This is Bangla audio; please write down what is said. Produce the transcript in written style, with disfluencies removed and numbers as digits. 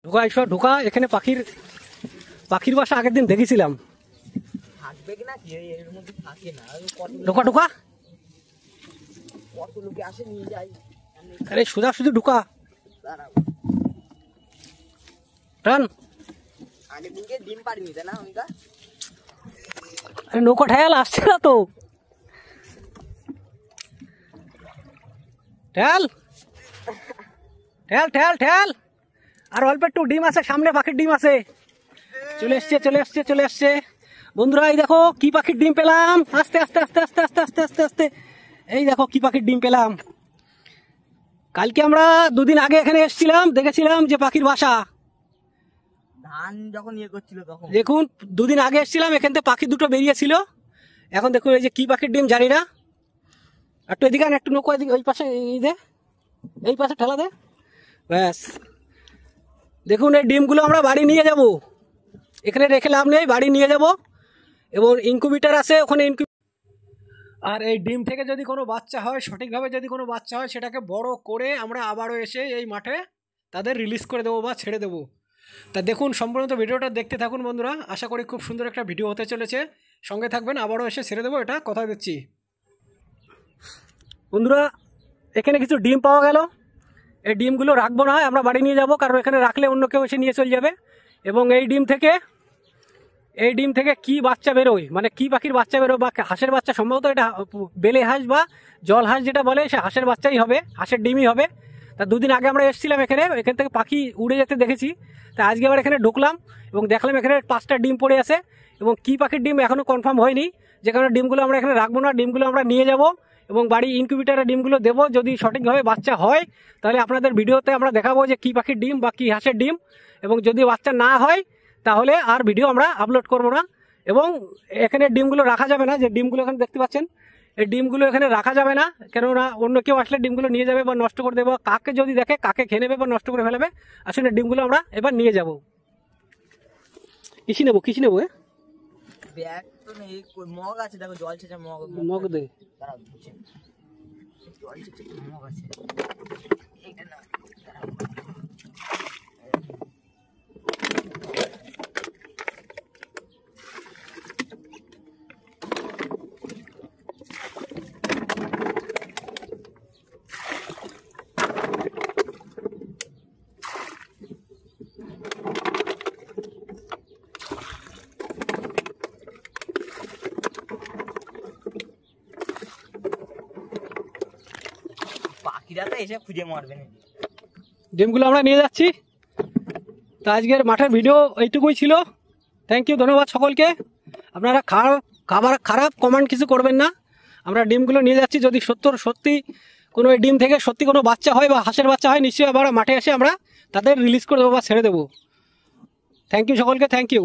ঢোকা এসব ঢোকা। এখানে পাখির বাসা আগের দিন দেখেছিলাম। ঢোকা ঢোকা, আরে সোজা শুধু ঢোকা। টান, আরে নৌকা ঠেল, আসছে না তো। ঠেল ঠেল ঠেল ঠেল, আর অল্প একটু ডিম আছে সামনে, পাখির ডিম আছে। চলে এসছে চলে এসছে চলে এসছে বন্ধুরা, এই দেখো কি পাখির ডিম পেলাম। আস্তে আস্তে আস্তে আস্তে আস্তে আস্তে আস্তে আস্তে, এই দেখো কি পাখির ডিম পেলাম। কালকে আমরা দুদিন আগে এখানে এসেছিলাম, দেখেছিলাম যে পাখির বাসা ধান যখন ইয়ে করছিল তখন। দেখুন দুদিন আগে এসেছিলাম, এখান থেকে পাখি দুটো বেরিয়েছিল। এখন দেখুন এই যে কি পাখির ডিম জানি না। একটু এদিকে আন, একটু নৌকো এদিকে, ওই পাশে এই দে, এই পাশে ঠেলা দে, ব্যাস। দেখুন এই ডিমগুলো আমরা বাড়ি নিয়ে যাব, এখানে রেখে লাভ নেই, বাড়ি নিয়ে যাব। এবং ইনকিউবেটর আছে ওখানে, আর এই ডিম থেকে যদি কোনো বাচ্চা হয়, সঠিকভাবে যদি কোনো বাচ্চা হয়, সেটাকে বড় করে আমরা আবারও এসে এই মাঠে তাদের রিলিজ করে দেবো বা ছেড়ে দেবো। তা দেখুন সম্পূর্ণ ভিডিওটা দেখতে থাকুন বন্ধুরা, আশা করি খুব সুন্দর একটা ভিডিও হতে চলেছে। সঙ্গে থাকবেন, আবারও এসে ছেড়ে দেবো, এটা কথা দিচ্ছি। বন্ধুরা এখানে কিছু ডিম পাওয়া গেল, এই ডিমগুলো রাখবো না, আমরা বাড়ি নিয়ে যাব, কারণ এখানে রাখলে অন্য কেউ এসে নিয়ে চলে যাবে। এবং এই ডিম থেকে কি বাচ্চা বেরোয়, মানে কি পাখির বাচ্চা বেরোয়, বা হাঁসের বাচ্চা, সম্ভবত এটা বেলে হাঁস বা জল হাঁস যেটা বলে, সে হাঁসের বাচ্চাই হবে, হাঁসের ডিমই হবে। তা দুদিন আগে আমরা এসেছিলাম এখান থেকে পাখি উড়ে যেতে দেখেছি। তা আজকে আবার এখানে ঢুকলাম এবং দেখলাম এখানে 5টা ডিম পড়ে আছে। এবং কি পাখির ডিম এখনও কনফার্ম হয়নি, যে কারণে ডিমগুলো আমরা এখানে রাখবো না, ডিমগুলো আমরা নিয়ে যাব এবং বাড়ি ইনকিউবেটরে ডিমগুলো দেবো। যদি সঠিকভাবে বাচ্চা হয় তাহলে আপনাদের ভিডিওতে আমরা দেখাবো যে কি পাখির ডিম বা কি হাঁসের ডিম। এবং যদি বাচ্চা না হয় তাহলে আর ভিডিও আমরা আপলোড করবো না। এবং এখানে ডিমগুলো রাখা যাবে না, যে ডিমগুলো এখানে দেখতে পাচ্ছেন, এই ডিমগুলো এখানে রাখা যাবে না, কেননা অন্য কেউ আসলে ডিমগুলো নিয়ে যাবে বা নষ্ট করে দেবে, কাকে যদি দেখে কাকে খেয়ে নেবে বা নষ্ট করে ফেলবে। আসলে ডিমগুলো আমরা এবার নিয়ে যাব। কিসি নেবো ব্যাগ তো নেই, মগ আছে, দেখো জল ছেঁচা মগ দে, জল ছেঁচা মগ আছে, এইটা না। পাখিরা তো এসে খুঁজে মারবে না। ডিমগুলো আমরা নিয়ে যাচ্ছি। তো আজকের মাঠের ভিডিও এইটুকুই ছিল। থ্যাংক ইউ, ধন্যবাদ সকলকে। আপনারা খারাপ কমেন্ট কিছু করবেন না। আমরা ডিমগুলো নিয়ে যাচ্ছি, যদি সত্যি কোনো ডিম থেকে সত্যি কোনো বাচ্চা হয় বা হাঁসের বাচ্চা হয়, নিশ্চয়ই আবার মাঠে এসে আমরা তাদের রিলিজ করে দেবো বা ছেড়ে দেবো। থ্যাংক ইউ সকলকে, থ্যাংক ইউ।